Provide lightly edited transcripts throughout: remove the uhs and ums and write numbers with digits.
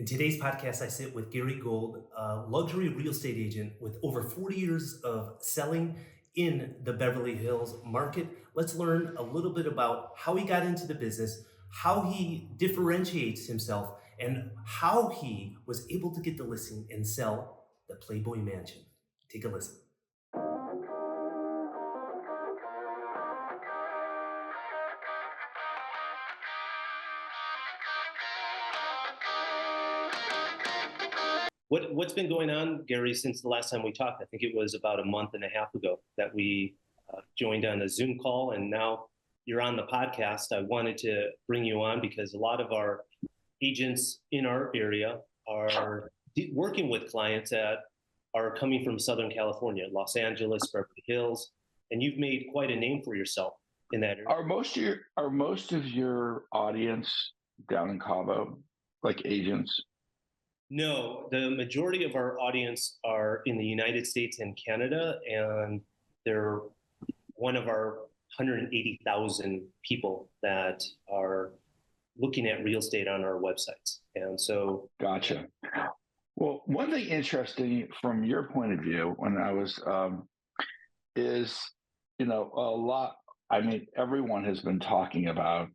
In today's podcast, I sit with Gary Gold, a luxury real estate agent with over 40 years of selling in the Beverly Hills market. Let's learn a little bit about how he got into the business, how he differentiates himself, and how he was able to get the listing and sell the Playboy Mansion. Take a listen. What's been going on, Gary, since the last time we talked? I think it was about a month and a half ago that we joined on a Zoom call, and now you're on the podcast. I wanted to bring you on because a lot of our agents in our area are working with clients that are coming from Southern California, Los Angeles, Beverly Hills, and you've made quite a name for yourself in that area. Are most of your audience down in Cabo, like agents? No, the majority of our audience are in the United States and Canada, and they're one of our 180,000 people that are looking at real estate on our websites. And so. Gotcha. Well, one thing interesting from your point of view when I was, is, everyone has been talking about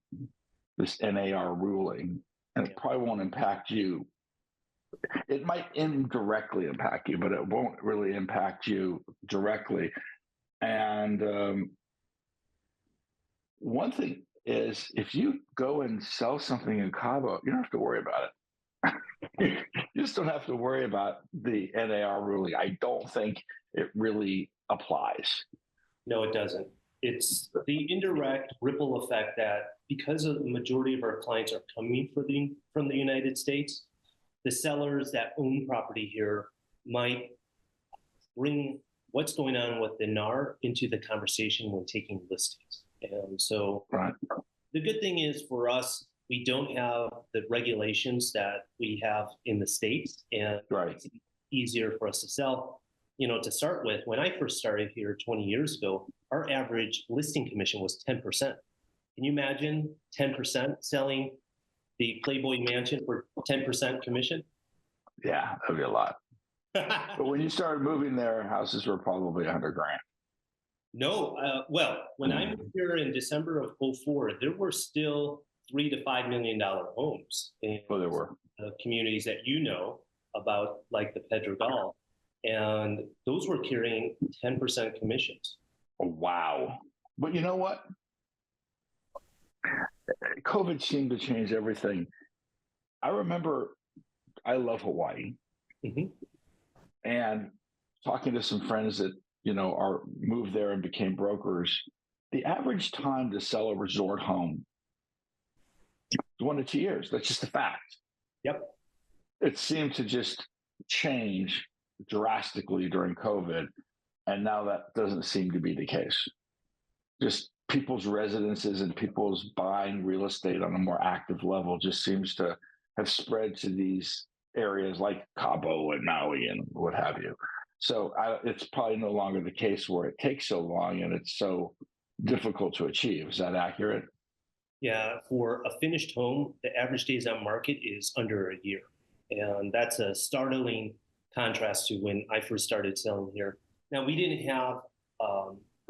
this NAR ruling, and it probably won't impact you. It might indirectly impact you, but it won't really impact you directly. And one thing is, if you go and sell something in Cabo, you don't have to worry about it. You just don't have to worry about the NAR ruling. I don't think it really applies. No, it doesn't. It's the indirect ripple effect that because the majority of our clients are coming from the United States, the sellers that own property here might bring what's going on with the NAR into the conversation when taking listings. And so right. The good thing is for us, we don't have the regulations that we have in the States, and right. It's easier for us to sell. To start with, when I first started here 20 years ago, our average listing commission was 10%. Can you imagine 10% selling the Playboy Mansion for 10% commission? Yeah, that'd be a lot. But when you started moving there, houses were probably $100,000. No, when I moved here in December of 2004, there were still $3 to $5 million homes in there were communities that about, like the Pedregal, and those were carrying 10% commissions. Oh, wow! But you know what? COVID seemed to change everything. I remember I love Hawaii, and talking to some friends that are moved there and became brokers. The average time to sell a resort home is 1 to 2 years. That's just a fact. Yep. It seemed to just change drastically during COVID, and now that doesn't seem to be the case. Just people's residences and people's buying real estate on a more active level just seems to have spread to these areas like Cabo and Maui and what have you. So it's probably no longer the case where it takes so long and it's so difficult to achieve. Is that accurate? Yeah, for a finished home, the average days on market is under a year. And that's a startling contrast to when I first started selling here. Now, we didn't have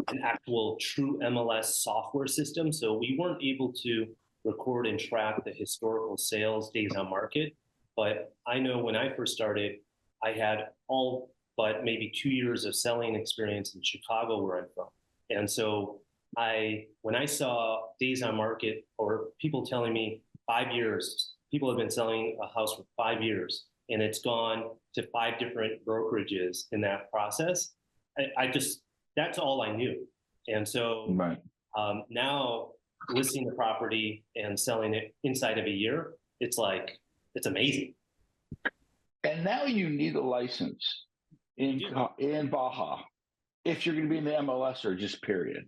an actual true MLS software system, so we weren't able to record and track the historical sales days on market. But I know when I first started, I had all but maybe 2 years of selling experience in Chicago, where I'm from. And so when I saw days on market or people telling me 5 years, people have been selling a house for 5 years, and it's gone to 5 different brokerages in that process, that's all I knew. And so right. Now listing the property and selling it inside of a year, it's amazing. And now you need a license in Baja if you're going to be in the MLS or just period.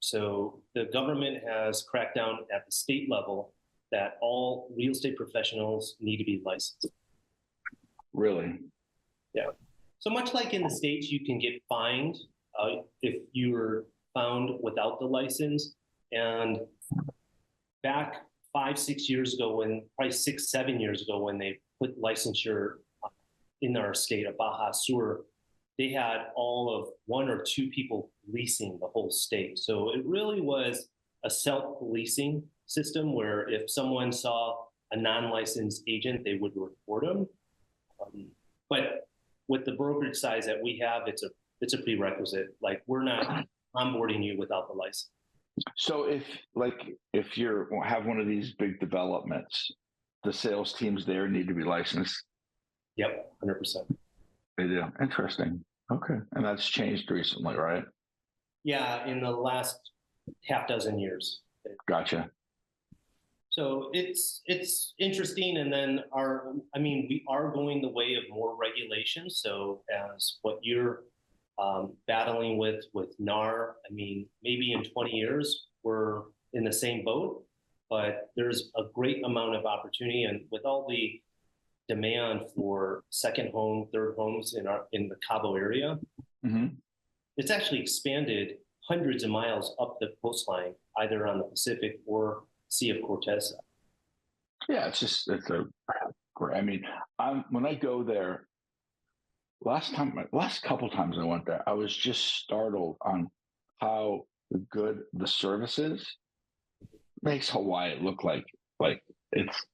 So the government has cracked down at the state level that all real estate professionals need to be licensed. Really? Yeah. So much like in the States, you can get fined if you were found without the license. And back 5, 6 years ago, probably 6, 7 years ago, when they put licensure in our state of Baja Sur, they had all of 1 or 2 people leasing the whole state. So it really was a self-policing system where if someone saw a non-licensed agent, they would report them. But with the brokerage size that we have, it's a prerequisite. Like, we're not onboarding you without the license. So if you have one of these big developments, the sales teams there need to be licensed. Yep, 100%. They do. Interesting. Okay, and that's changed recently, right? Yeah, in the last half dozen years. Gotcha. So it's interesting, and then we are going the way of more regulation. So as what you're battling with NAR, I mean, maybe in 20 years we're in the same boat, but there's a great amount of opportunity, and with all the demand for second home, third homes in the Cabo area, Mm-hmm. it's actually expanded hundreds of miles up the coastline, either on the Pacific or Sea of Cortez. Yeah, I mean, when I go there, last couple times I went there, I was just startled on how good the service is. Makes Hawaii look like it's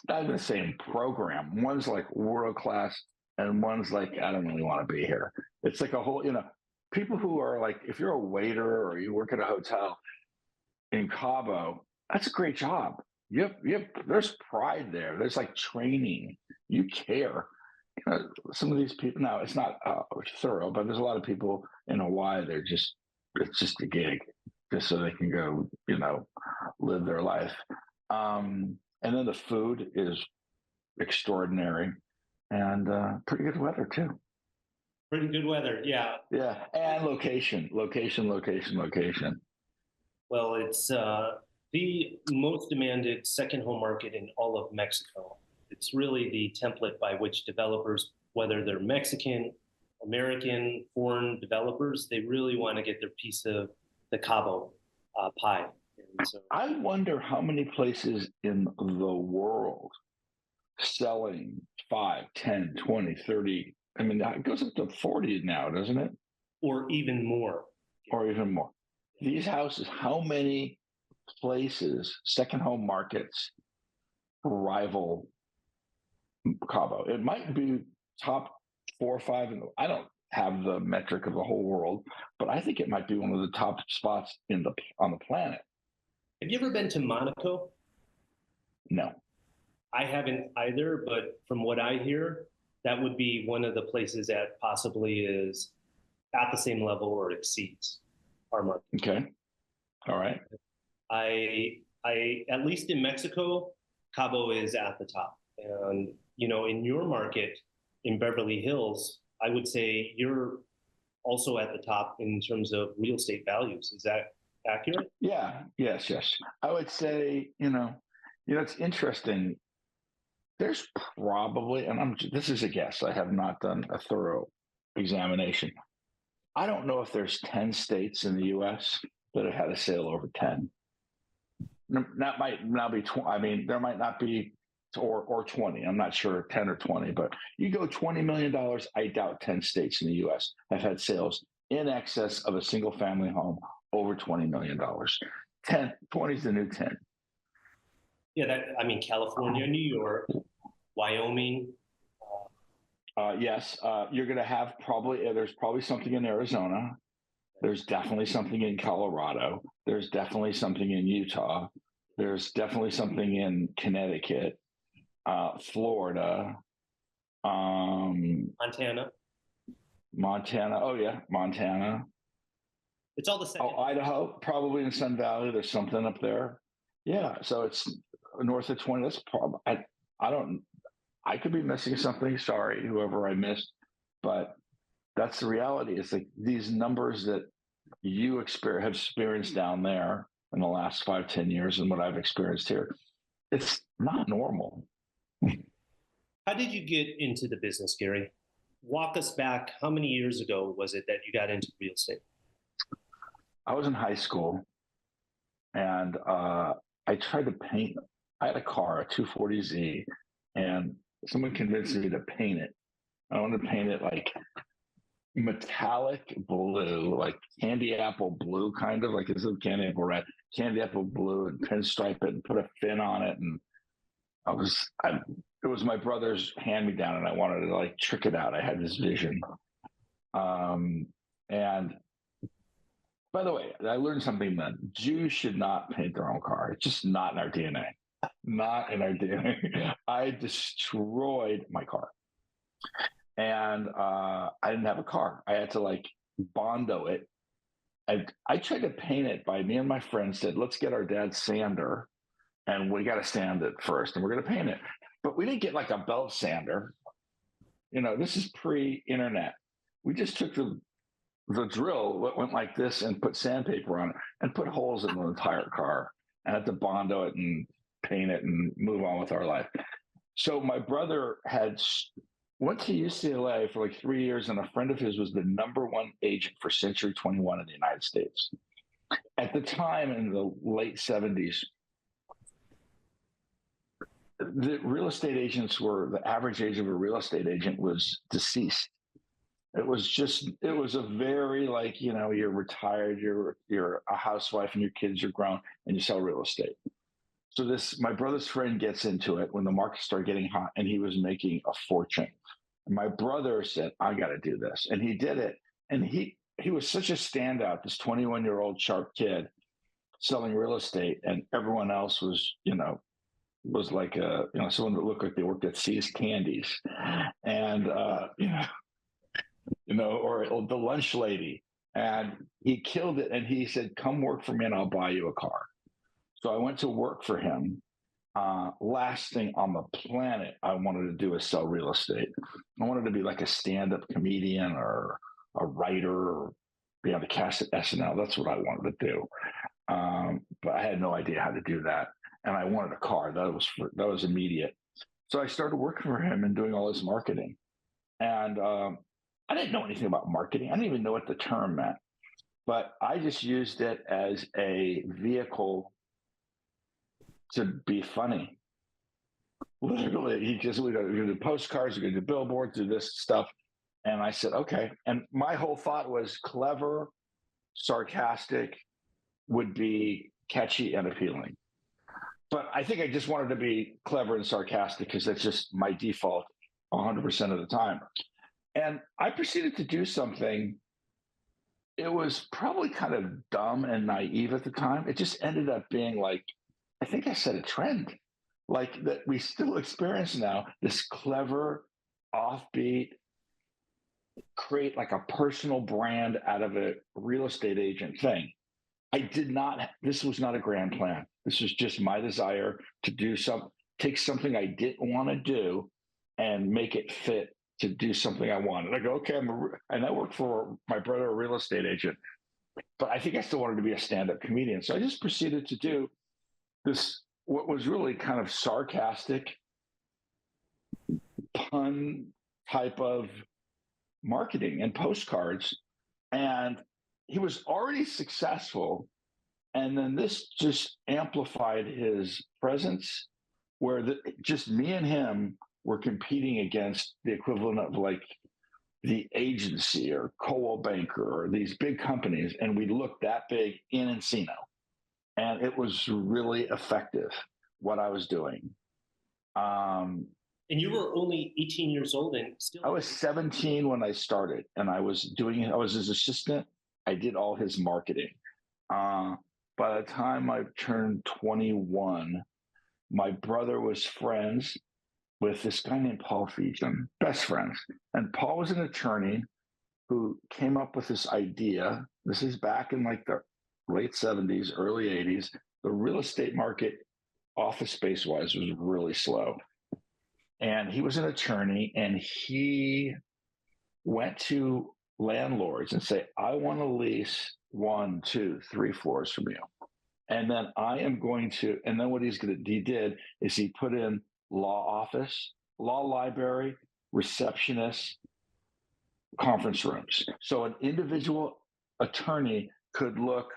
not even the same program. One's like world class, and one's like, I don't really want to be here. It's like a whole, people who are like, if you're a waiter or you work at a hotel in Cabo, that's a great job. There's pride there. There's like training. You care. Some of these people, now it's not thorough, but there's a lot of people in Hawaii. It's just a gig, just so they can go, live their life. And then the food is extraordinary, and pretty good weather too. Pretty good weather, yeah. Yeah, and location. Well, it's the most demanded second home market in all of Mexico. It's really the template by which developers, whether they're Mexican, American, foreign developers, they really want to get their piece of the Cabo pie. And so, I wonder how many places in the world selling 5, 10, 20, 30. I mean, it goes up to 40 now, doesn't it? or even more. Or even more. These houses, how many places, second home markets, rival Cabo? It might be top 4 or 5. I don't have the metric of the whole world, but I think it might be one of the top spots on the planet. Have you ever been to Monaco? No. I haven't either, but from what I hear, that would be one of the places that possibly is at the same level or exceeds our market. Okay. All right. I at least in Mexico, Cabo is at the top. And, in your market in Beverly Hills, I would say you're also at the top in terms of real estate values. Is that accurate? Yeah. Yes. I would say, it's interesting. There's probably, and this is a guess, I have not done a thorough examination. I don't know if there's 10 states in the U.S. that have had a sale over 10. That might now be 20. I mean, there might not be, or 20. I'm not sure, 10 or 20, but you go $20 million. I doubt 10 states in the U.S. have had sales in excess of a single family home over $20 million. 20 is the new 10. Yeah, California, New York, Wyoming. Yes, you're going to have there's probably something in Arizona. There's definitely something in Colorado. There's definitely something in Utah. There's definitely something in Connecticut, Florida, Montana. Oh yeah, Montana. It's all the same. Oh, Idaho, probably in Sun Valley. There's something up there. Yeah, so it's north of 20. That's probably, I could be missing something. Sorry, whoever I missed, but that's the reality. It's like these numbers that you have experienced down there in the last 5, 10 years and what I've experienced here. It's not normal. How did you get into the business, Gary? Walk us back. How many years ago was it that you got into real estate? I was in high school, and I tried to paint I had a car, a 240Z, and someone convinced me to paint it. I wanted to paint it like metallic blue, like candy apple blue, kind of like instead of candy apple red, candy apple blue, and pinstripe it and put a fin on it. And it was my brother's hand me down, and I wanted to like trick it out. I had this vision. And by the way, I learned something then. Jews should not paint their own car. It's just not in our DNA. Not in our DNA. I destroyed my car. And I didn't have a car. I had to like Bondo it. I tried to paint it by me and my friend said, let's get our dad's sander and we got to sand it first and we're going to paint it. But we didn't get like a belt sander. You know, this is pre-internet. We just took the drill, went like this and put sandpaper on it and put holes in the entire car and had to Bondo it and paint it and move on with our life. So my brother went to UCLA for like 3 years, and a friend of his was the #1 agent for Century 21 in the United States. At the time, in the late 70s, the real estate agents the average age of a real estate agent was deceased. It was a very like, you know, you're retired, you're a housewife and your kids are grown and you sell real estate. So my brother's friend gets into it when the market started getting hot and he was making a fortune. And my brother said, I got to do this. And he did it. And he was such a standout, this 21-year-old sharp kid selling real estate. And everyone else was, was like, someone that looked like they worked at See's Candies. And, or the lunch lady. And he killed it. And he said, come work for me and I'll buy you a car. So I went to work for him. Last thing on the planet I wanted to do is sell real estate. I wanted to be like a stand-up comedian or a writer or be on the cast at SNL. That's what I wanted to do. But I had no idea how to do that. And I wanted a car. That was immediate. So I started working for him and doing all his marketing. And I didn't know anything about marketing. I didn't even know what the term meant. But I just used it as a vehicle to be funny. Literally, we do postcards, we do billboards, do this stuff. And I said, okay. And my whole thought was clever, sarcastic would be catchy and appealing. But I think I just wanted to be clever and sarcastic because that's just my default 100% of the time. And I proceeded to do something. It was probably kind of dumb and naive at the time. It just ended up being like, I think I set a trend like that we still experience now, this clever, offbeat, create like a personal brand out of a real estate agent thing. This was not a grand plan. This was just my desire to take something I didn't want to do and make it fit to do something I wanted. I go, okay, and I worked for my brother, a real estate agent, but I think I still wanted to be a stand-up comedian. So I just proceeded to do this, what was really kind of sarcastic pun type of marketing and postcards. And he was already successful. And then this just amplified his presence where just me and him were competing against the equivalent of like the agency or Coldwell Banker or these big companies. And we looked that big in Encino. And it was really effective, what I was doing. And you were only 18 years old and still... I was 17 when I started, and I was his assistant. I did all his marketing. By the time I turned 21, my brother was friends with this guy named Paul Feason, best friends. And Paul was an attorney who came up with this idea. This is back in like the late 70s, early 80s. The real estate market, office space wise, was really slow. And he was an attorney, and he went to landlords and say, I want to lease 1, 2, 3 floors from you. And then and then what he did is he put in law office, law library, receptionist, conference rooms. So an individual attorney could look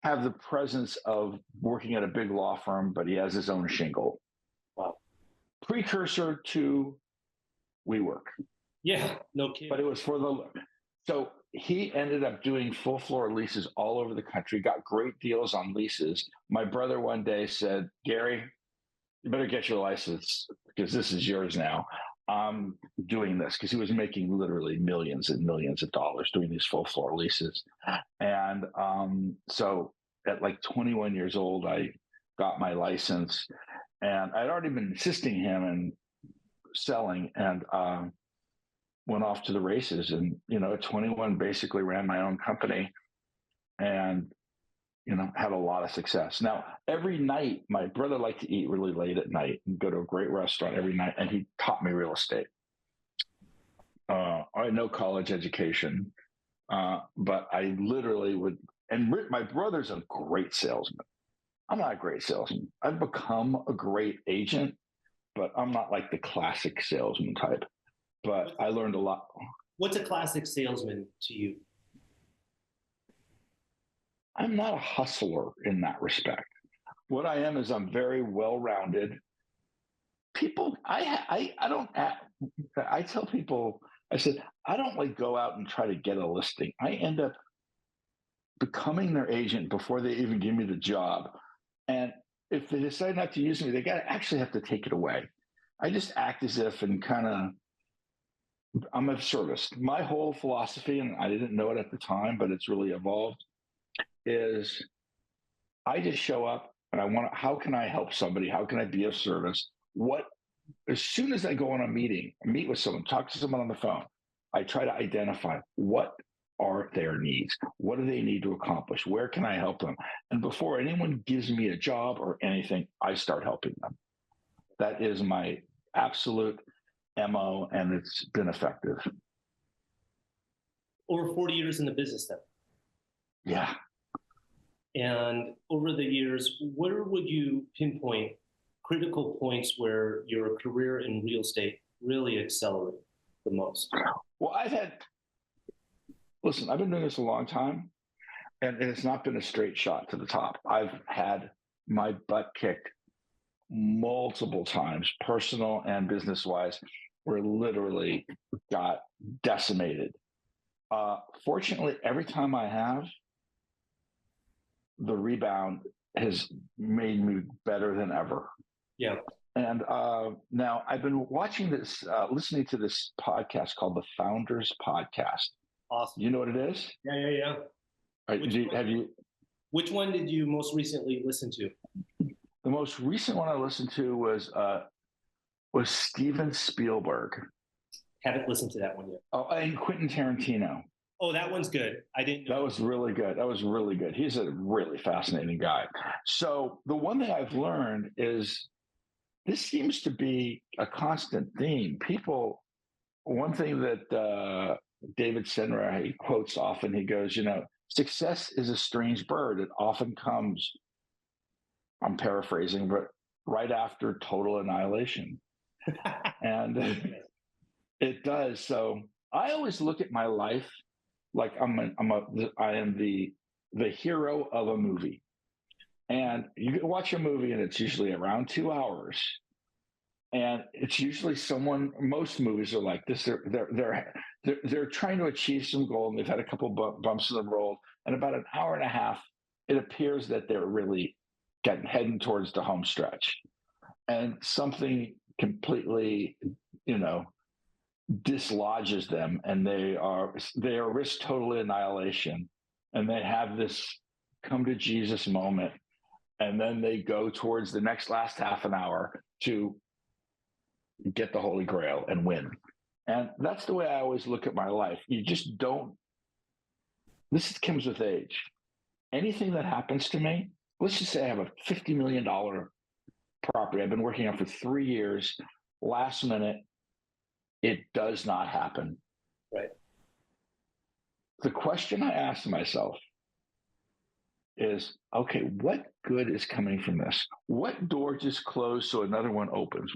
have the presence of working at a big law firm, but he has his own shingle. Wow. Precursor to WeWork. Yeah, no kidding. But it was for the, so he ended up doing full floor leases all over the country, got great deals on leases. My brother one day said, Gary, you better get your license because this is yours now. I'm doing this because he was making literally millions and millions of dollars doing these full floor leases. And so at like 21 years old, I got my license and I'd already been assisting him in selling and went off to the races. And, at 21, basically ran my own company and, had a lot of success. Now, every night, my brother liked to eat really late at night and go to a great restaurant every night. And he taught me real estate. I had no college education, but I literally would, and my brother's a great salesman. I'm not a great salesman. I've become a great agent, but I'm not like the classic salesman type. But I learned a lot. What's a classic salesman to you? I'm not a hustler in that respect. What I am is I'm very well-rounded. People, I don't. I tell people, I said, I don't like go out and try to get a listing. I end up becoming their agent before they even give me the job. And if they decide not to use me, they actually have to take it away. I just act as if and kind of, I'm of service. My whole philosophy, and I didn't know it at the time, but it's really evolved, is I just show up and how can I help somebody? How can I be of service? As soon as I go on a meet with someone, talk to someone on the phone, I try to identify what are their needs? What do they need to accomplish? Where can I help them? And before anyone gives me a job or anything, I start helping them. That is my absolute MO, and it's been effective. Over 40 years in the business then. Yeah. And over the years, where would you pinpoint critical points where your career in real estate really accelerated the most? Well, I've been doing this a long time, and it's not been a straight shot to the top. I've had my butt kicked multiple times, personal and business-wise, where literally got decimated. Fortunately, every time I have, the rebound has made me better than ever. Yeah. And now I've been watching this, listening to this podcast called the Founders Podcast. Awesome. You know what it is? Yeah. Which one did you most recently listen to? The most recent one I listened to was Steven Spielberg. Haven't listened to that one yet. Oh, and Quentin Tarantino. Oh, that one's good. I didn't know. That was really good. He's a really fascinating guy. So the one thing I've learned is this seems to be a constant theme. One thing that David Senra, he quotes often, he goes, success is a strange bird. It often comes, I'm paraphrasing, but right after total annihilation. And it does. So I always look at my life like I am the hero of a movie. And you can watch a movie and it's usually around 2 hours. And it's usually most movies are like this. They're trying to achieve some goal and they've had a couple bumps in the road. And about an hour and a half, it appears that they're really heading towards the home stretch. And something completely, dislodges them, and they are risk total annihilation, and they have this come to Jesus moment, and then they go towards the last half an hour to get the Holy Grail and win. And that's the way I always look at my life. You just don't. This comes with age. Anything that happens to me, let's just say I have a $50 million property I've been working on for 3 years. Last minute, it does not happen. Right. The question I ask myself is, okay, what good is coming from this? What door just closed so another one opens?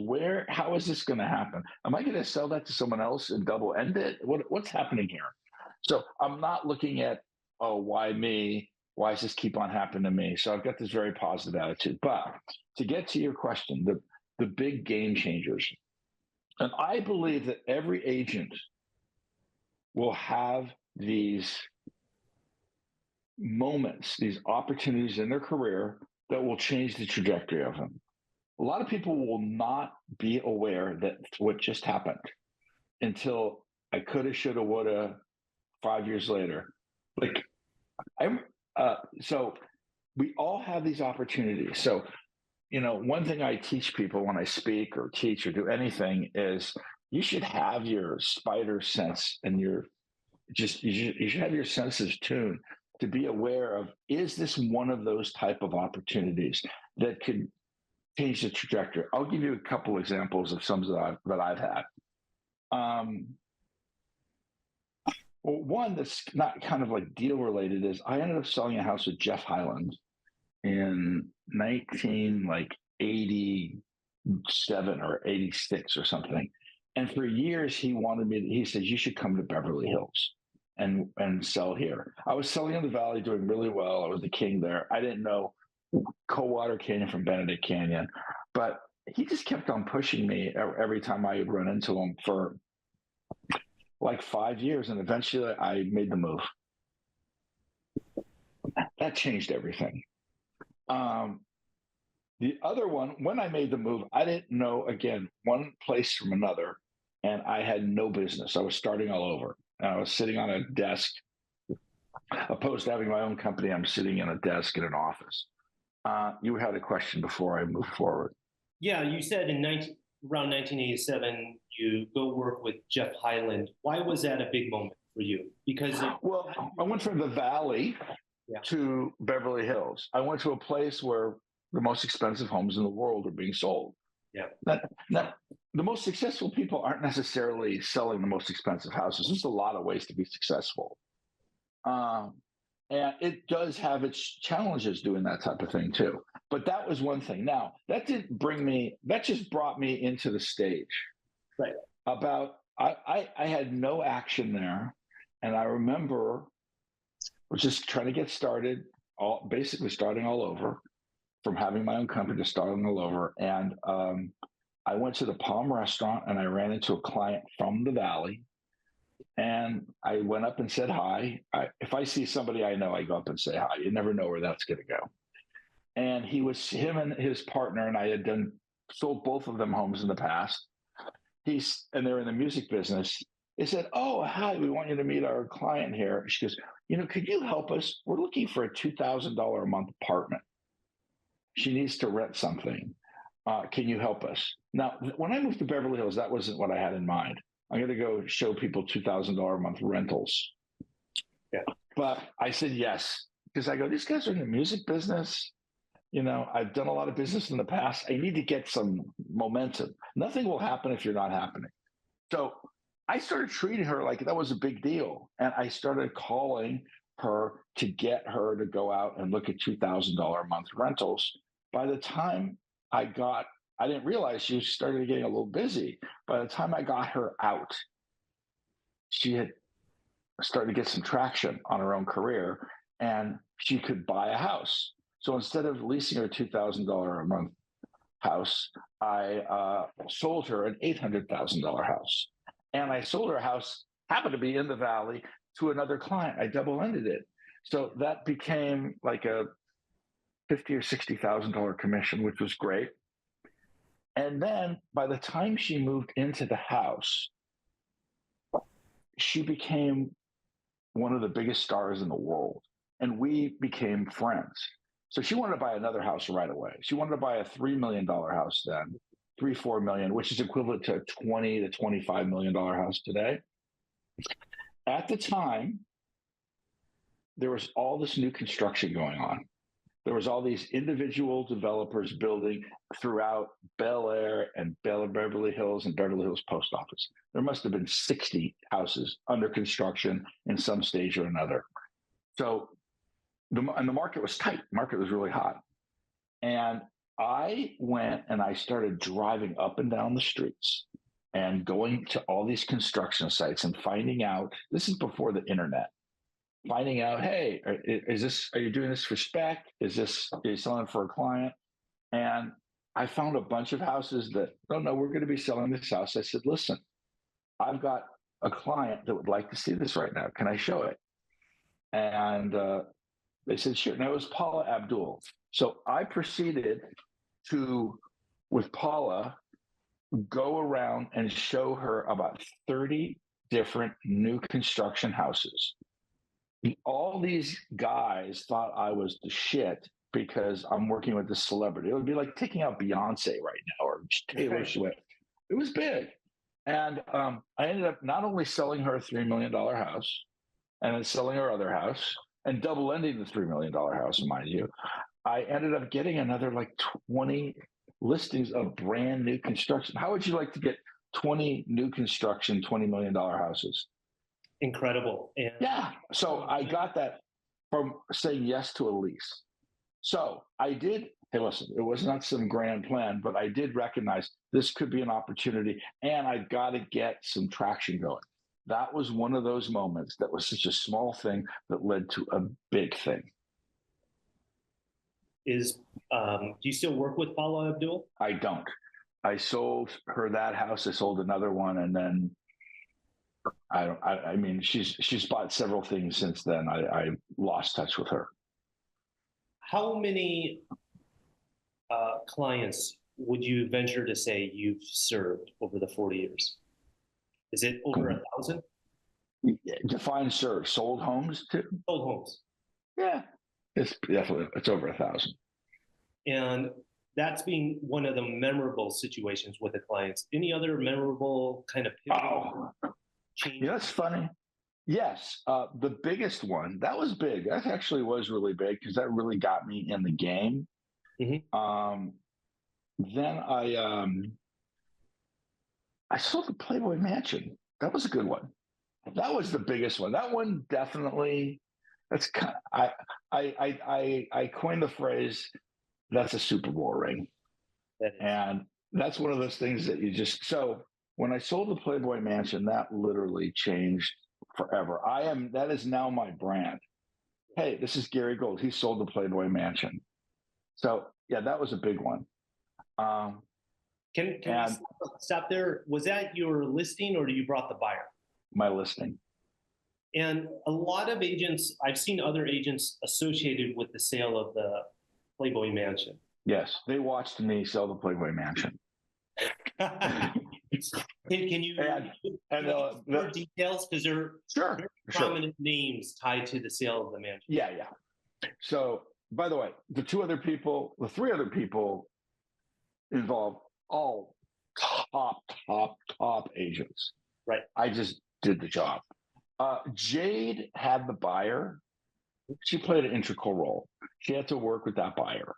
How is this going to happen? Am I going to sell that to someone else and double end it? What's happening here? So I'm not looking at, why me? Why does this keep on happening to me? So I've got this very positive attitude. But to get to your question, the big game changers, and I believe that every agent will have these moments, these opportunities in their career that will change the trajectory of them. A lot of people will not be aware that what just happened until I coulda, shoulda, woulda 5 years later. Like so we all have these opportunities. So, one thing I teach people when I speak or teach or do anything is you should have your spider sense and you should have your senses tuned to be aware of, is this one of those type of opportunities that could change the trajectory? I'll give you a couple examples of some that I've had. Well, one that's not kind of like deal related is I ended up selling a house with Jeff Hyland in 1987 or 86 or something. And for years he said, you should come to Beverly Hills and sell here. I was selling in the Valley, doing really well. I was the king there. I didn't know Coldwater Canyon from Benedict Canyon, but he just kept on pushing me every time I would run into him for like 5 years. And eventually I made the move. That changed everything. The other one, when I made the move, I didn't know, again, one place from another, and I had no business. I was starting all over. And I was sitting on a desk. Opposed to having my own company, I'm sitting in a desk in an office. You had a question before I move forward. Yeah, you said around 1987, you go work with Jeff Hyland. Why was that a big moment for you? Because I went from the Valley to Beverly Hills. I went to a place where the most expensive homes in the world are being sold. Yeah. Now, the most successful people aren't necessarily selling the most expensive houses. There's a lot of ways to be successful. And it does have its challenges doing that type of thing too. But that was one thing. Now, that just brought me into the stage. Right. I had no action there. And I remember was just trying to get started, basically starting all over, from having my own company to starting all over. And I went to the Palm restaurant and I ran into a client from the Valley. And I went up and said hi. If I see somebody I know, I go up and say hi. You never know where that's going to go. And him and his partner, and I had sold both of them homes in the past. And they're in the music business. They said, "Oh, hi, we want you to meet our client here." She goes, "Could you help us? We're looking for a $2,000 a month apartment. She needs to rent something. Can you help us?" Now, when I moved to Beverly Hills, that wasn't what I had in mind. I'm going to go show people $2,000 a month rentals. Yeah. But I said yes, because I go, these guys are in the music business. I've done a lot of business in the past. I need to get some momentum. Nothing will happen if you're not happening. So I started treating her like that was a big deal. And I started calling her to get her to go out and look at $2,000 a month rentals. By the time I didn't realize she started getting a little busy. By the time I got her out, she had started to get some traction on her own career and she could buy a house. So instead of leasing her $2,000 a month house, I sold her an $800,000 house. And I sold her a house, happened to be in the Valley, to another client. I double-ended it. So that became like a $50,000 or $60,000 commission, which was great. And then by the time she moved into the house, she became one of the biggest stars in the world. And we became friends. So she wanted to buy another house right away. She wanted to buy a $3 million house then, $3-4 million, which is equivalent to a $20 to $25 million house today. At the time, there was all this new construction going on. There was all these individual developers building throughout Bel Air and Beverly Hills and Beverly Hills Post Office. There must have been 60 houses under construction in some stage or another. So, the market was tight. The market was really hot. And I went and I started driving up and down the streets and going to all these construction sites and finding out, this is before the internet. finding out, hey, are you doing this for spec? Are you selling for a client? And I found a bunch of houses that, no, we're going to be selling this house. I said, listen, I've got a client that would like to see this right now. Can I show it? And they said, sure. Now it was Paula Abdul. So I proceeded to, with Paula, go around and show her about 30 different new construction houses. All these guys thought I was the shit because I'm working with this celebrity. It would be like taking out Beyonce right now or Taylor Swift. It was big. And I ended up not only selling her a $3 million house and then selling her other house and double ending the $3 million house, mind you, I ended up getting another like 20 listings of brand new construction. How would you like to get 20 new construction, $20 million houses? Incredible. And yeah. So I got that from saying yes to a lease. So I did, hey, listen, it was not some grand plan, but I did recognize this could be an opportunity and I got to get some traction going. That was one of those moments that was such a small thing that led to a big thing. Do you still work with Paula Abdul? I don't. I sold her that house. I sold another one, and then I mean, she's bought several things since then. I lost touch with her. How many clients would you venture to say you've served over the 40 years? Is it over 1,000? Define serve. Sold homes too? Sold homes. Yeah, it's over 1,000. And that's been one of the memorable situations with the clients. Any other memorable kind of change? Yeah, that's funny. Yes, the biggest one, that was big. That actually was really big because that really got me in the game. Mm-hmm. Then I sold the Playboy Mansion. That was a good one. That was the biggest one. That one definitely. That's kind of, I coined the phrase, that's a Super Bowl ring. And that's one of those things that you just, so when I sold the Playboy Mansion, that literally changed forever. That is now my brand. Hey, this is Gary Gold. He sold the Playboy Mansion. So yeah, that was a big one. Can you stop there? Was that your listing or you brought the buyer? My listing. And a lot of agents, I've seen other agents associated with the sale of the Playboy Mansion. Yes, they watched me sell the Playboy Mansion. Can you more details? Because there are prominent names tied to the sale of the mansion. Yeah. So, by the way, the three other people involved, all top agents. Right. I just did the job. Jade had the buyer. She played an integral role. She had to work with that buyer.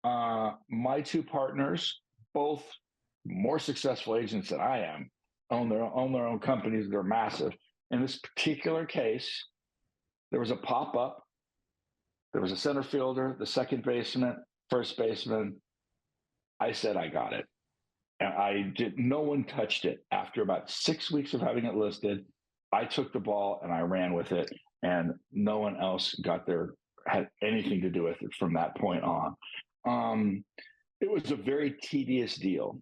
My two partners, both more successful agents than I am, own their own companies. They're massive. In this particular case, there was a pop-up. There was a center fielder, the second baseman, first baseman. I said I got it. And no one touched it. After about 6 weeks of having it listed, I took the ball and I ran with it, and no one else had anything to do with it from that point on. It was a very tedious deal.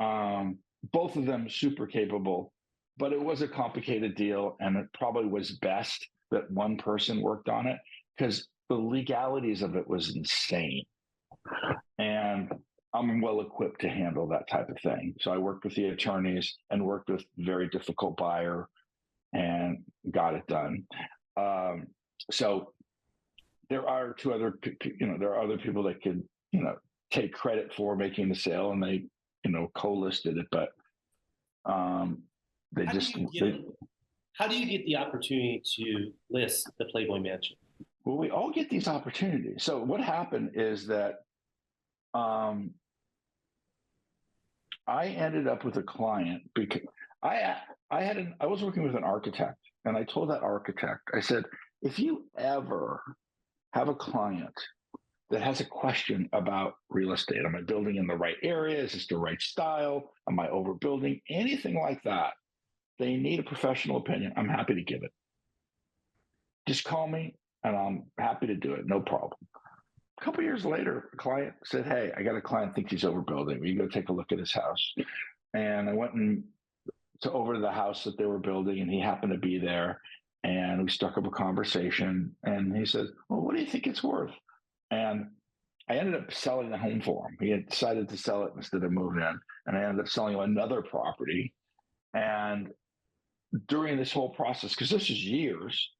Both of them super capable, but it was a complicated deal, and it probably was best that one person worked on it because the legalities of it was insane. And I'm well equipped to handle that type of thing. So I worked with the attorneys and worked with very difficult buyer and got it done. So there are there are other people that could, take credit for making the sale, and they, co-listed it, but how do you get the opportunity to list the Playboy Mansion? Well, we all get these opportunities. So what happened is that I ended up with a client because I was working with an architect, and I told that architect, I said, if you ever have a client that has a question about real estate, am I building in the right area? Is this the right style? Am I overbuilding? Anything like that, they need a professional opinion. I'm happy to give it. just call me and I'm happy to do it. No problem. A couple of years later, a client said, hey, I got a client thinks he's overbuilding. We go take a look at his house. And I went over to the house that they were building, and he happened to be there. And we struck up a conversation. And he says, well, what do you think it's worth? And I ended up selling the home for him. He had decided to sell it instead of move in. And I ended up selling him another property. And during this whole process, because this is years,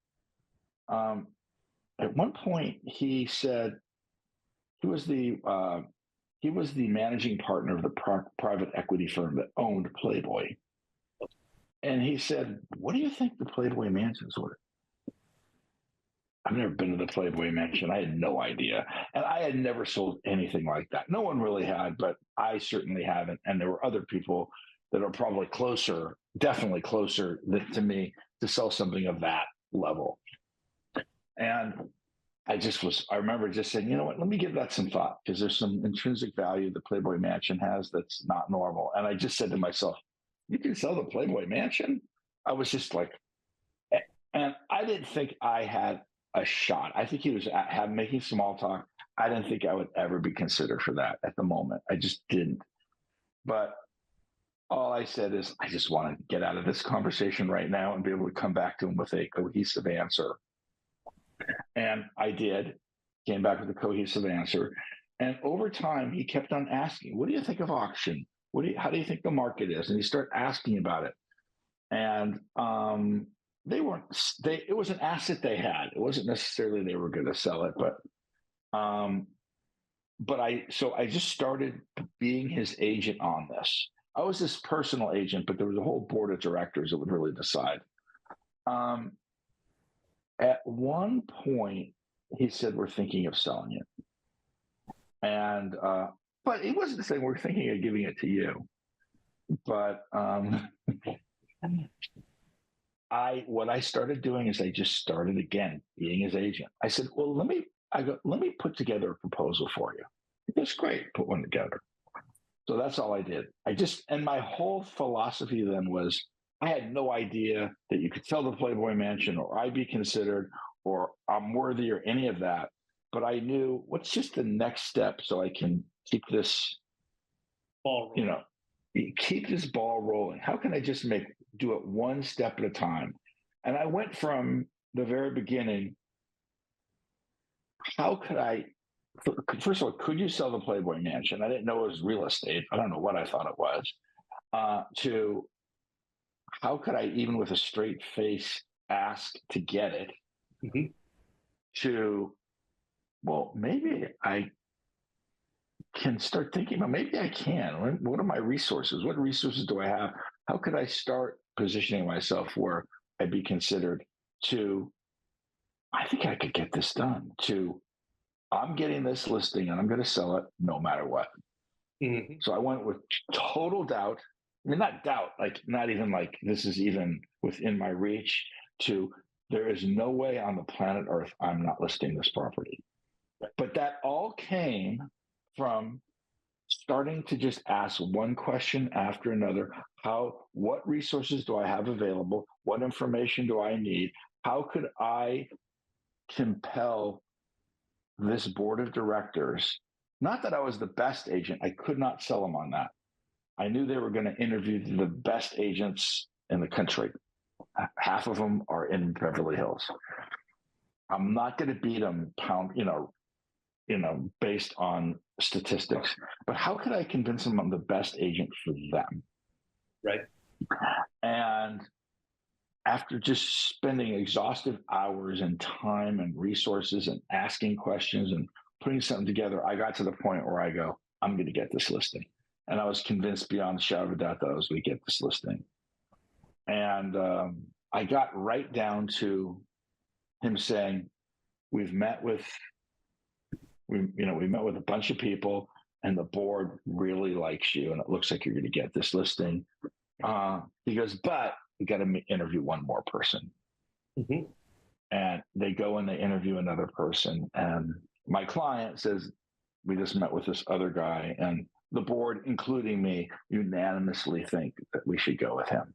at one point he said he was the managing partner of the private equity firm that owned Playboy. And he said, what do you think the Playboy Mansion's worth? I've never been to the Playboy Mansion. I had no idea. And I had never sold anything like that. No one really had, but I certainly haven't. And there were other people that are probably closer, definitely closer to me to sell something of that level. And I remember just saying, you know what, let me give that some thought, because there's some intrinsic value the Playboy Mansion has that's not normal. And I just said to myself, you can sell the Playboy Mansion? I was just like, and I didn't think I had a shot. I think he was making small talk. I didn't think I would ever be considered for that at the moment. I just didn't. But all I said is, I just want to get out of this conversation right now and be able to come back to him with a cohesive answer. And I did, came back with a cohesive answer. And over time, he kept on asking, what do you think of auction? How do you think the market is? And he started asking about it. And it was an asset they had. It wasn't necessarily they were going to sell it, but I just started being his agent on this. I was his personal agent, but there was a whole board of directors that would really decide. At one point, he said, we're thinking of selling it. And, but he wasn't saying we're thinking of giving it to you. But what I started doing is I just started again being his agent. I said, well, let me put together a proposal for you. He goes, great, put one together. So that's all I did. And my whole philosophy then was, I had no idea that you could sell the Playboy Mansion or I'd be considered or I'm worthy or any of that. But I knew what's just the next step so I can keep this ball rolling. Keep this ball rolling. How can I just do it one step at a time? And I went from the very beginning, how could I, first of all, could you sell the Playboy Mansion? I didn't know it was real estate. I don't know what I thought it was. To how could I, even with a straight face, ask to get it? Mm-hmm. To, well, maybe I can start thinking about, maybe I can. What are my resources? What resources do I have? How could I start positioning myself where I'd be considered? To, I think I could get this done. To, I'm getting this listing and I'm going to sell it no matter what. Mm-hmm. So I went with total doubt. I mean, not doubt, like not even like this is even within my reach, to there is no way on the planet Earth I'm not listing this property. Right. But that all came from starting to just ask one question after another. What resources do I have available? What information do I need? How could I compel this board of directors? Not that I was the best agent. I could not sell them on that. I knew they were going to interview the best agents in the country. Half of them are in Beverly Hills. I'm not going to beat them based on statistics, but how could I convince them I'm the best agent for them? Right. And after just spending exhaustive hours and time and resources and asking questions and putting something together, I got to the point where I go, I'm going to get this listing. And I was convinced beyond a shadow of a doubt that I was going to get this listing. And I got right down to him saying, we met with a bunch of people and the board really likes you and it looks like you're going to get this listing. He goes, but we got to interview one more person. Mm-hmm. And they go and they interview another person. And my client says, we just met with this other guy and the board, including me, unanimously think that we should go with him.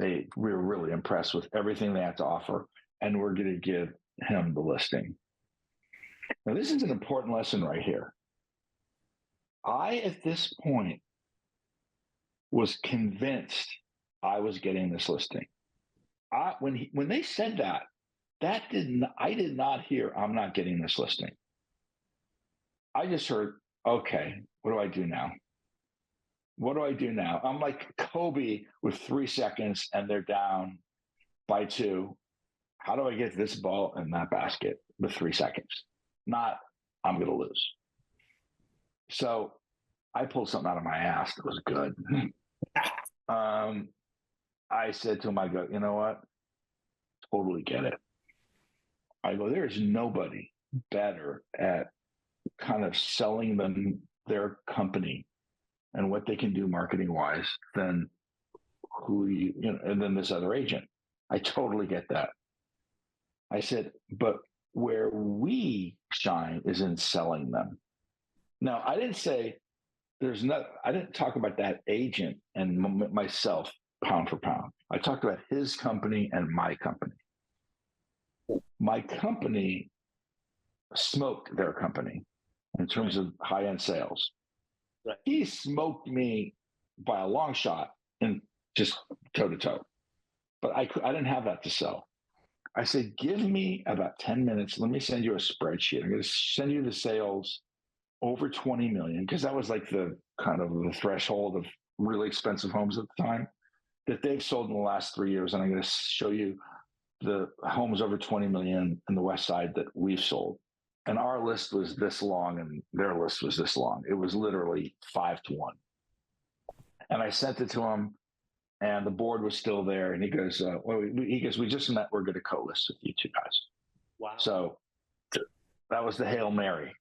We were really impressed with everything they had to offer. and we're going to give him the listing. Now, this is an important lesson right here. I, at this point, was convinced I was getting this listing. When they said that I did not hear, I'm not getting this listing. I just heard, okay, what do I do now? What do I do now? I'm like Kobe with 3 seconds and they're down by 2. How do I get this ball in that basket with 3 seconds? Not, I'm going to lose. So I pulled something out of my ass that was good. I said to him, I go, you know what? Totally get it. I go, there's nobody better at kind of selling them their company and what they can do marketing wise than and then this other agent. I totally get that. I said, but where we shine is in selling them. Now, I didn't say I didn't talk about that agent and myself pound for pound. I talked about his company and my company. My company smoked their company in terms of high-end sales. Right. He smoked me by a long shot and just toe-to-toe. But I didn't have that to sell. I said, give me about 10 minutes. Let me send you a spreadsheet. I'm going to send you the sales over 20 million, because that was like the kind of the threshold of really expensive homes at the time that they've sold in the last 3 years. And I'm going to show you the homes over 20 million in the West Side that we've sold. And our list was this long and their list was this long. It was literally 5-1. And I sent it to him and the board was still there. And he goes, we just met. We're going to co-list with you two guys. Wow. So that was the Hail Mary.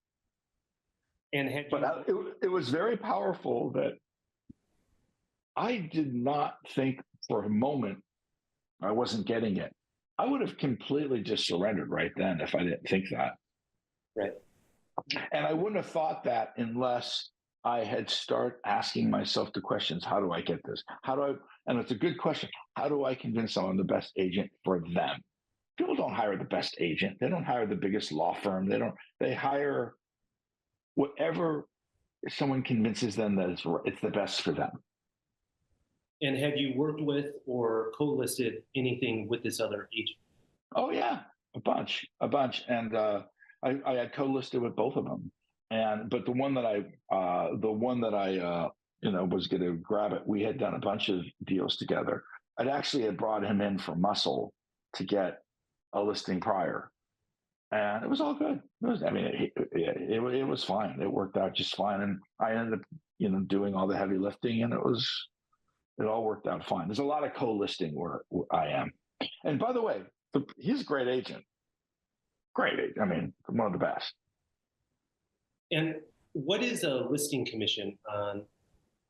And it was very powerful that I did not think for a moment I wasn't getting it. I would have completely just surrendered right then if I didn't think that. Right. And I wouldn't have thought that unless I had started asking myself the questions, how do I get this? And it's a good question. How do I convince someone the best agent for them? People don't hire the best agent. They don't hire the biggest law firm. They hire whatever someone convinces them that it's the best for them. And have you worked with or co-listed anything with this other agent? Oh yeah, a bunch. And I had co-listed with both of them. But the one that I was going to grab it, we had done a bunch of deals together. I'd actually had brought him in for muscle to get a listing prior. And it was all good. It was fine. It worked out just fine. And I ended up, doing all the heavy lifting, and it all worked out fine. There's a lot of co-listing where I am. And by the way, he's a great agent. Great agent. I mean, one of the best. And what is a listing commission on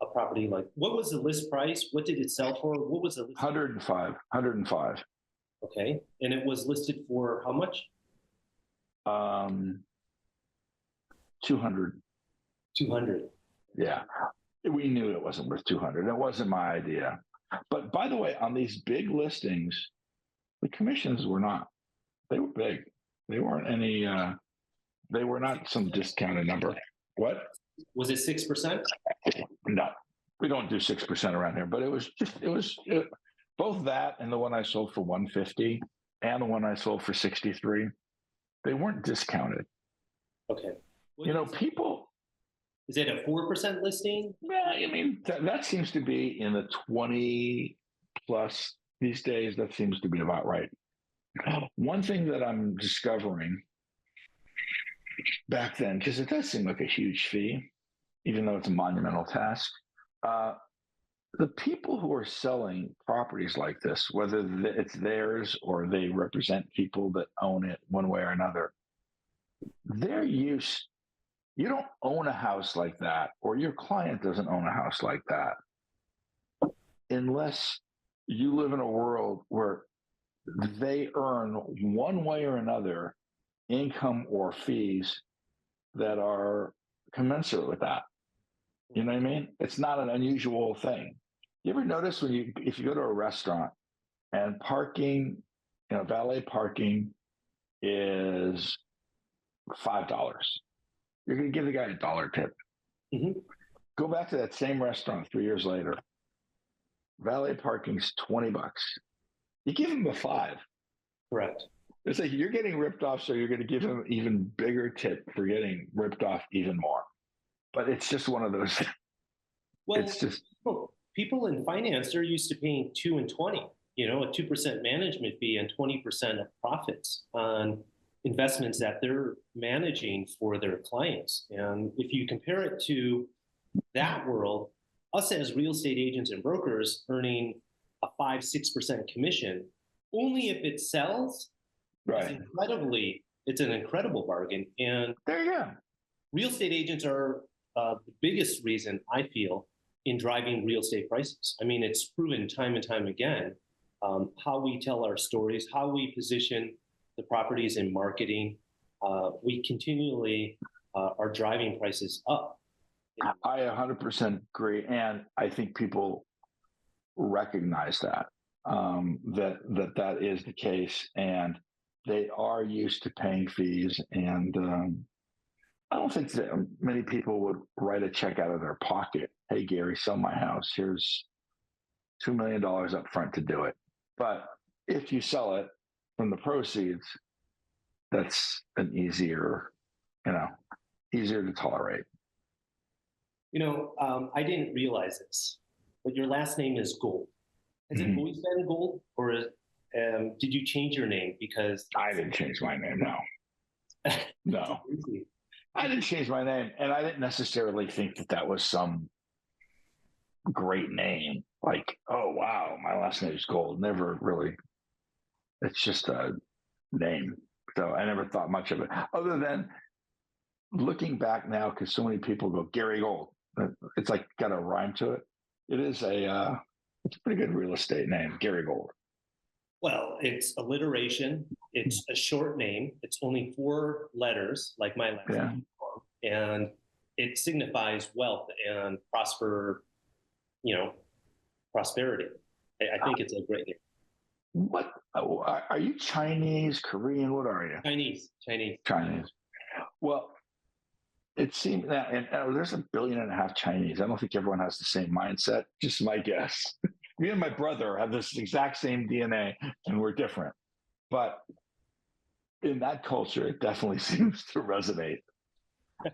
a property? Like, what was the list price? What did it sell for? What was the list? 105. Okay. And it was listed for how much? 200. 200. Yeah. We knew it wasn't worth 200. That wasn't my idea. But by the way, on these big listings, the commissions they were big. They weren't any, they were not some discounted number. What? Was it 6%? No, we don't do 6% around here, but it was both that and the one I sold for 150 and the one I sold for 63. They weren't discounted. Okay. People. Is it a 4% listing? Yeah, I mean, that seems to be in the 20 plus these days. That seems to be about right. One thing that I'm discovering back then, because it does seem like a huge fee, even though it's a monumental task, the people who are selling properties like this, whether it's theirs or they represent people that own it one way or another, they're used. You don't own a house like that, or your client doesn't own a house like that, unless you live in a world where they earn one way or another income or fees that are commensurate with that. You know what I mean? It's not an unusual thing. You ever notice if you go to a restaurant and parking valet parking is $5. You're going to give the guy $1 tip. Mm-hmm. Go back to that same restaurant 3 years later. Valet parking's $20. You give him a $5. Correct. It's like you're getting ripped off, so you're going to give him an even bigger tip for getting ripped off even more. But it's just one of those. Well, it's just people in finance, they're used to paying 2 and 20. A 2% management fee and 20% of profits on investments that they're managing for their clients. And if you compare it to that world, us as real estate agents and brokers earning a 5-6% commission, only if it sells. right. It's an incredible bargain. And There you go. real estate agents are the biggest reason, I feel, in driving real estate prices. I mean, it's proven time and time again how we tell our stories, how we position the properties in marketing. We continually are driving prices up. I 100% agree. And I think people recognize that, that is the case. And they are used to paying fees. And I don't think that many people would write a check out of their pocket. Hey, Gary, sell my house. Here's $2 million up front to do it. But if you sell it from the proceeds, that's an easier to tolerate. I didn't realize this, but your last name is Gold. Has it always been Gold, or did you change your name? Because I didn't change my name. No, no, I didn't change my name, and I didn't necessarily think that was some great name. Like, oh wow, my last name is Gold. Never really. It's just a name, so I never thought much of it, other than looking back now, because so many people go Gary Gold. It's like got a rhyme to it. It is it's a pretty good real estate name, Gary Gold. Well, it's alliteration. It's a short name. It's only 4 letters, like my last name, and it signifies wealth and prosperity. I think it's a great name. What are you, Chinese, Korean? What are you? Chinese. Well, it seems that, and there's 1.5 billion Chinese. I don't think everyone has the same mindset. Just my guess. Me and my brother have this exact same DNA, and we're different. But in that culture, it definitely seems to resonate.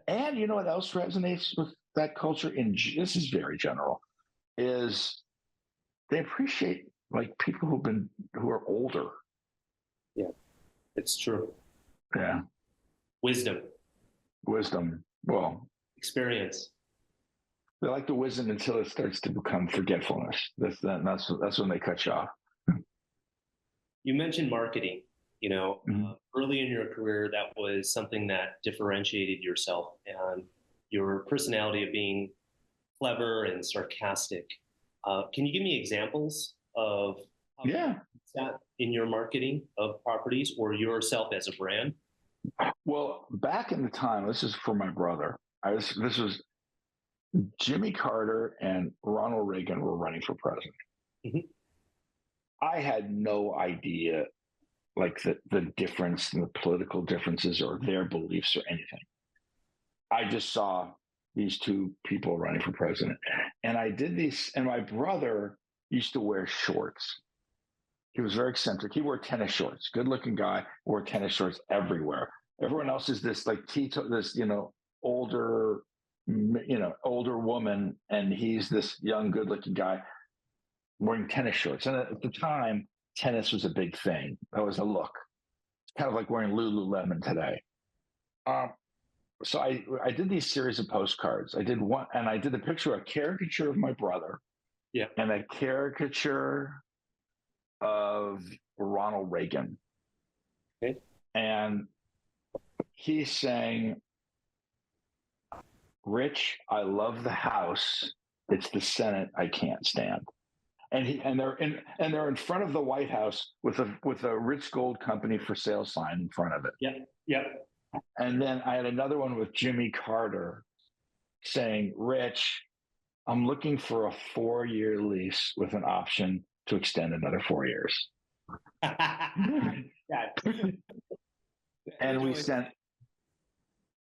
And you know what else resonates with that culture? This is very general. Is they appreciate like people who are older. Yeah, it's true. Yeah. Wisdom. Well, experience. They like the wisdom until it starts to become forgetfulness. That's when they cut you off. You mentioned marketing. Early in your career, that was something that differentiated yourself and your personality of being clever and sarcastic. Can you give me examples of how you use that in your marketing of properties or yourself as a brand? Well, back in the time, this is for my brother. This was Jimmy Carter and Ronald Reagan were running for president. Mm-hmm. I had no idea, like the difference in the political differences or their beliefs or anything. I just saw these 2 people running for president, and I did these. And my brother used to wear shorts. He was very eccentric. He wore tennis shorts. Good-looking guy, wore tennis shorts everywhere. Everyone else is this like older woman, and he's this young, good-looking guy wearing tennis shorts. And at the time, tennis was a big thing. That was a look. It's kind of like wearing Lululemon today. So I did these series of postcards. I did one, and I did a caricature of my brother, and a caricature of Ronald Reagan. Okay. And he's saying, "Rich, I love the House. It's the Senate I can't stand." And they're in front of the White House with a Rich Gold Company for sale sign in front of it. Yeah. And then I had another one with Jimmy Carter saying, "Rich, I'm looking for a 4-year lease with an option to extend another 4 years." Yeah. And we sent, We're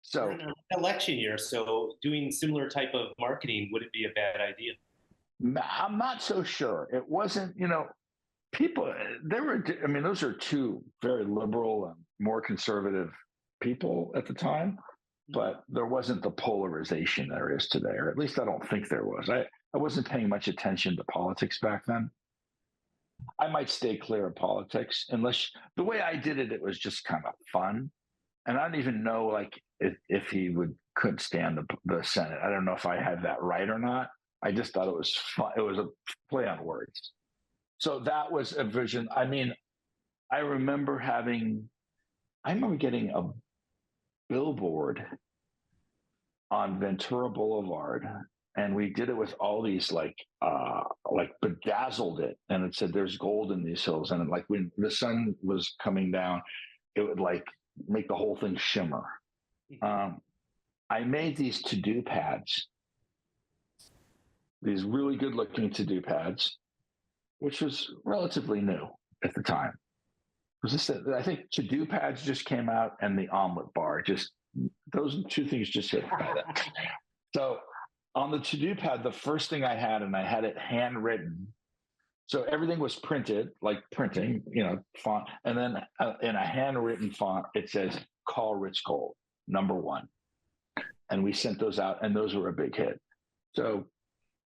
so in an election year, so doing similar type of marketing wouldn't be a bad idea. I'm not so sure. It wasn't, people, there were, I mean, those are two very liberal and more conservative people at the time, but there wasn't the polarization there is today, or at least I don't think there was. I wasn't paying much attention to politics back then. I might stay clear of politics unless the way I did it, it was just kind of fun. And I don't even know like if he couldn't stand the Senate. I don't know if I had that right or not. I just thought it was fun. It was a play on words. So that was a vision. I mean, I remember getting a billboard on Ventura Boulevard, and we did it with all these like bedazzled it, and it said "There's gold in these hills," and like when the sun was coming down, it would like make the whole thing shimmer. I made these to-do pads, these really good-looking to-do pads, which was relatively new at the time. I think to-do pads just came out, and the omelet bar, just those two things just hit. So on the to-do pad, the first thing I had, and I had it handwritten. So everything was printed, like printing, font, and then in a handwritten font, it says "Call Rich Gold, #1." And we sent those out, and those were a big hit. So,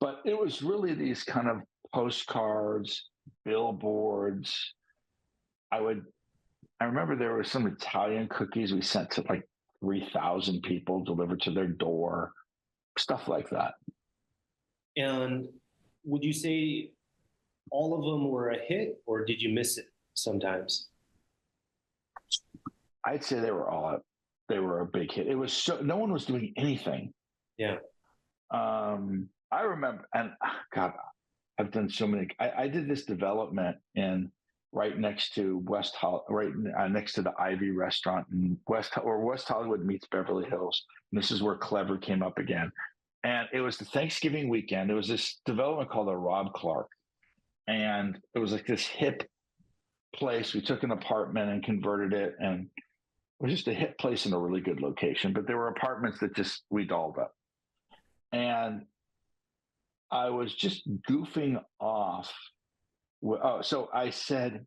but it was really these kind of postcards, billboards. I remember there were some Italian cookies we sent to like 3,000 people delivered to their door, stuff like that. And would you say all of them were a hit, or did you miss it sometimes? I'd say they were a big hit. It was no one was doing anything. Yeah. I remember, and God, I've done so many. I did this development right next to next to the Ivy restaurant in West Hollywood meets Beverly Hills. And this is where Clever came up again. And it was the Thanksgiving weekend. There was this development called the Rob Clark. And it was like this hip place. We took an apartment and converted it. And it was just a hip place in a really good location. But there were apartments that we dolled up. And I was just goofing off. So I said,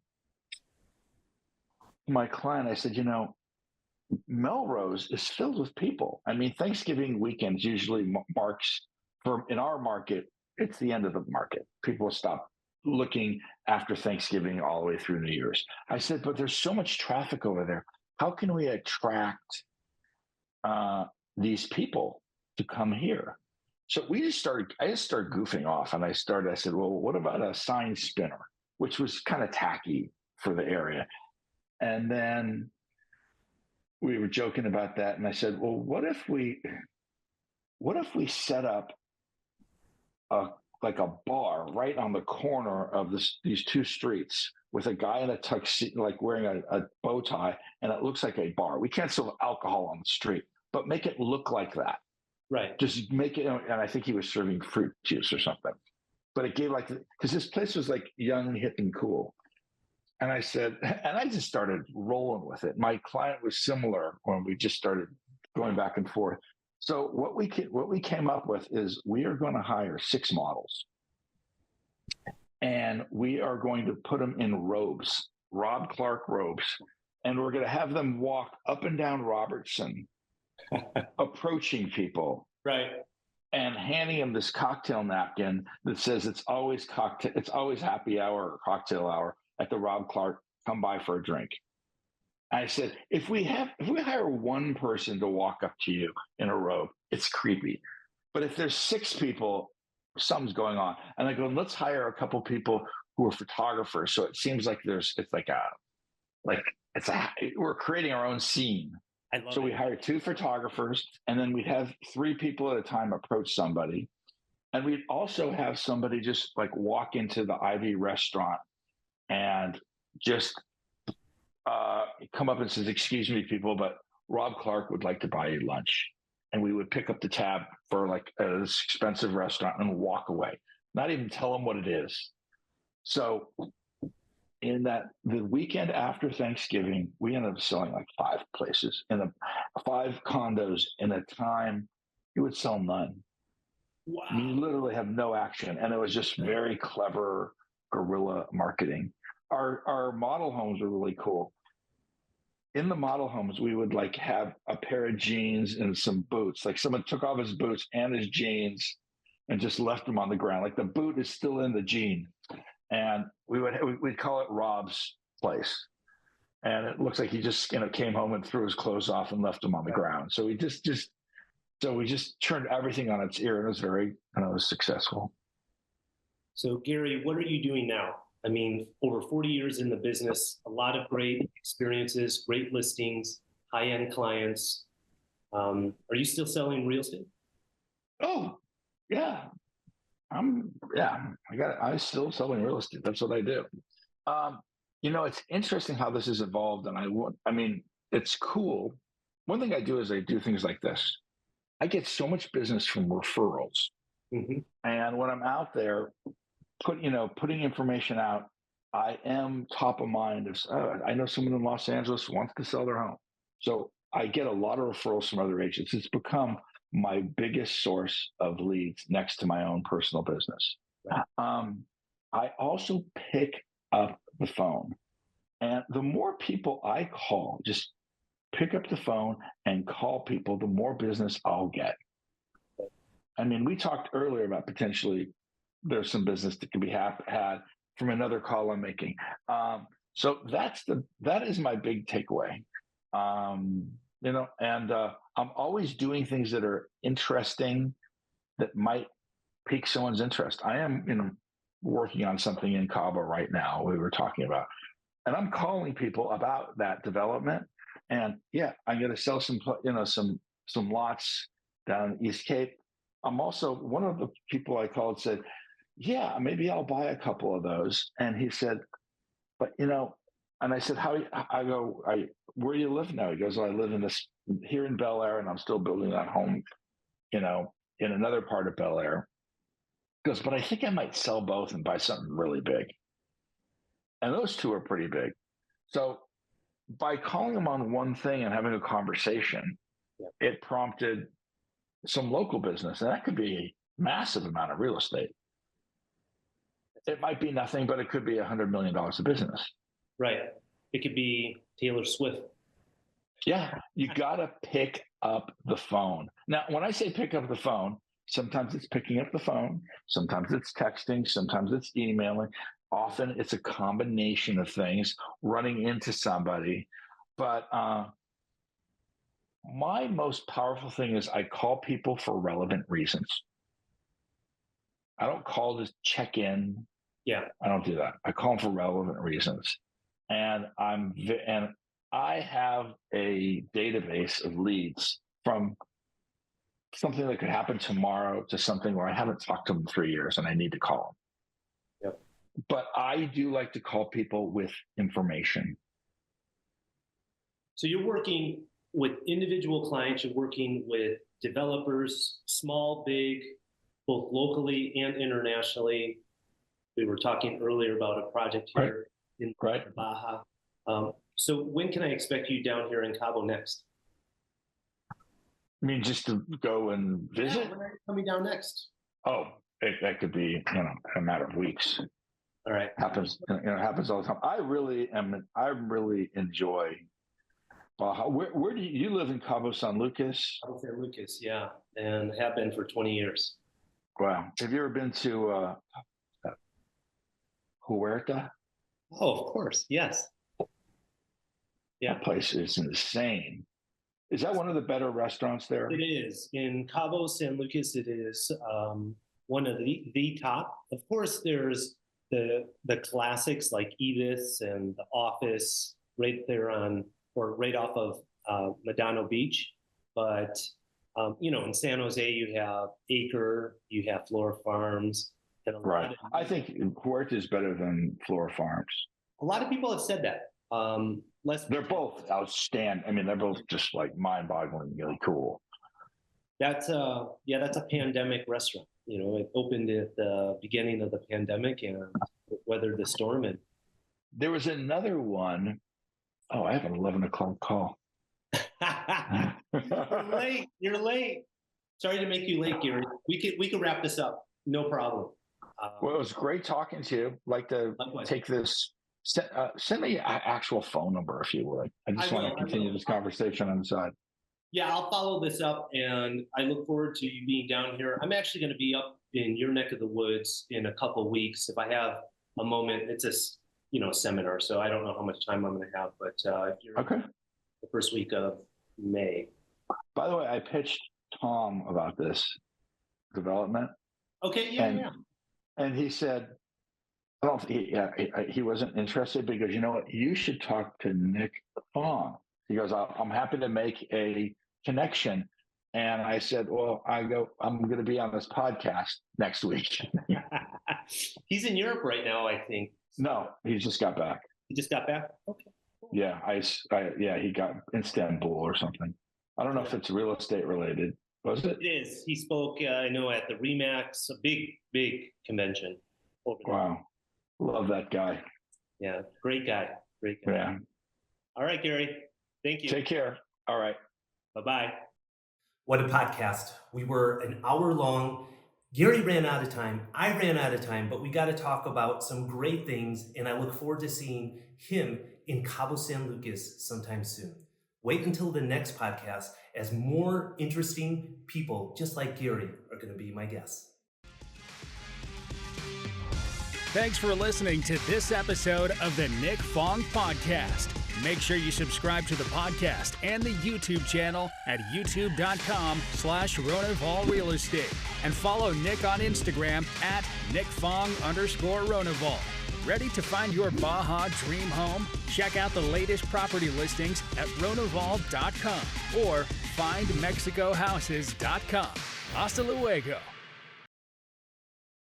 my client, I said, Melrose is filled with people. I mean, Thanksgiving weekends usually marks, in our market, it's the end of the market. People stop looking after Thanksgiving all the way through New Year's. I said, but there's so much traffic over there. How can we attract these people to come here? So I just started goofing off, and I said, well, what about a sign spinner, which was kind of tacky for the area. And then we were joking about that. And I said, well, what if we set up like a bar right on the corner of these two streets with a guy in a tuxedo, like wearing a bow tie, and it looks like a bar. We can't sell alcohol on the street, but make it look like that. Right. Just make it, and I think he was serving fruit juice or something. But it gave because this place was like young, hip, and cool. And I said, and I just started rolling with it. My client was similar when we just started going back and forth. So what we came up with is we are going to hire 6 models, and we are going to put them in robes, Rob Clark robes, and we're going to have them walk up and down Robertson, approaching people, right, and handing them this cocktail napkin that says it's always happy hour or cocktail hour at the Rob Clark. Come by for a drink. I said, if we hire one person to walk up to you in a robe, it's creepy. But if there's 6 people, something's going on. And I go, let's hire a couple people who are photographers. So it seems like we're creating our own scene. So we hired 2 photographers, and then we'd have 3 people at a time approach somebody. And we'd also have somebody just like walk into the Ivy restaurant and just come up and says, excuse me, people, but Rob Clark would like to buy you lunch. And we would pick up the tab for like an expensive restaurant and walk away, not even tell them what it is. So in that the weekend after Thanksgiving, we ended up selling like 5 places in 5 condos in a time you would sell none. Wow. I mean, you literally have no action. And it was just very clever guerrilla marketing. Our model homes were really cool. In the model homes, we would like have a pair of jeans and some boots. Like someone took off his boots and his jeans and just left them on the ground. Like the boot is still in the jean. And we'd call it Rob's place. And it looks like he just came home and threw his clothes off and left them on the ground. So we just turned everything on its ear, and it was very successful. So Gary, what are you doing now? I mean, over 40 years in the business, a lot of great experiences, great listings, high-end clients. Are you still selling real estate? Oh, yeah. I'm still selling real estate. That's what I do. It's interesting how this has evolved, and it's cool. One thing I do is I do things like this. I get so much business from referrals. Mm-hmm. And when I'm out there putting information out, I am top of mind. I know someone in Los Angeles wants to sell their home. So I get a lot of referrals from other agents. It's become my biggest source of leads next to my own personal business. Right. I also pick up the phone. And the more people I call, just pick up the phone and call people, the more business I'll get. I mean, we talked earlier about potentially there's some business that can be had from another call I'm making. So that is my big takeaway. I'm always doing things that are interesting that might pique someone's interest. I am, working on something in Cabo right now. We were talking about, and I'm calling people about that development. And yeah, I'm going to sell some lots down East Cape. I'm also one of the people I called said, yeah, maybe I'll buy a couple of those. And he said, but and I said, where do you live now? He goes, I live here in Bel Air, and I'm still building that home, in another part of Bel Air. He goes, but I think I might sell both and buy something really big. And those two are pretty big. So by calling them on one thing and having a conversation, it prompted some local business. And that could be a massive amount of real estate. It might be nothing, but it could be $100 million of business. Right. It could be Taylor Swift. Yeah. You got to pick up the phone. Now, when I say pick up the phone, sometimes it's picking up the phone. Sometimes it's texting. Sometimes it's emailing. Often it's a combination of things, running into somebody. But my most powerful thing is I call people for relevant reasons. I don't call to check in. Yeah. I don't do that. I call them for relevant reasons. And I have a database of leads from something that could happen tomorrow to something where I haven't talked to them in 3 years and I need to call them. Yep. But I do like to call people with information. So you're working with individual clients, you're working with developers, small, big, both locally and internationally. We were talking earlier about a project here in Baja. So when can I expect you down here in Cabo next? I mean, just to go and visit? Yeah, when are you coming down next? Oh, that could be, a matter of weeks. All right. Happens all the time. I really enjoy Baja. Where do you live in Cabo San Lucas? Cabo San Lucas, yeah, and have been for 20 years. Wow. Have you ever been to Huerta? Oh, of course. Yes. Yeah. That place is insane. Is that one of the better restaurants there? It is. In Cabo San Lucas, it is one of the top. Of course, there's the classics like Ibis and The Office right there right off of Medano Beach. But, in San Jose, you have Acre, you have Flora Farms. And I think Huerta is better than Flora Farms. A lot of people have said that. They're both outstanding. I mean, they're both just like mind-bogglingly cool. That's a pandemic restaurant. It opened at the beginning of the pandemic and weathered the storm, and there was another one. Oh, I have an 11 o'clock call. You're late. You're late. Sorry to make you late, Gary. We could wrap this up. No problem. Well, it was great talking to you. Like to Likewise. take this. Send me an actual phone number if you would. I just want to continue this conversation on the side. Yeah, I'll follow this up, and I look forward to you being down here. I'm actually going to be up in your neck of the woods in a couple of weeks. If I have a moment, it's a seminar, so I don't know how much time I'm going to have. But if you're okay, the first week of May. By the way, I pitched Tom about this development. Okay, yeah. And he said, he wasn't interested because you know what? You should talk to Nick Fong. He goes, I'm happy to make a connection. And I said, well, I'm going to be on this podcast next week. He's in Europe right now, I think. No, he just got back. He just got back? Okay. Cool. Yeah, he got Istanbul or something. I don't know if it's real estate related. Was it? It is. He spoke, I know, at the Remax, a big convention. Wow. Love that guy. Yeah, great guy. Yeah. All right, Gary. Thank you. Take care. All right. Bye-bye. What a podcast. We were an hour long. Gary ran out of time. I ran out of time, but we got to talk about some great things, and I look forward to seeing him in Cabo San Lucas sometime soon. Wait until the next podcast, as more interesting people just like Gary are going to be my guests. Thanks for listening to this episode of the Nick Fong Podcast. Make sure you subscribe to the podcast and the YouTube channel at youtube.com/Ronival Real Estate and follow Nick on Instagram at NickFong_Ronival. Ready to find your Baja dream home? Check out the latest property listings at Ronival.com or findmexicohouses.com. Hasta luego.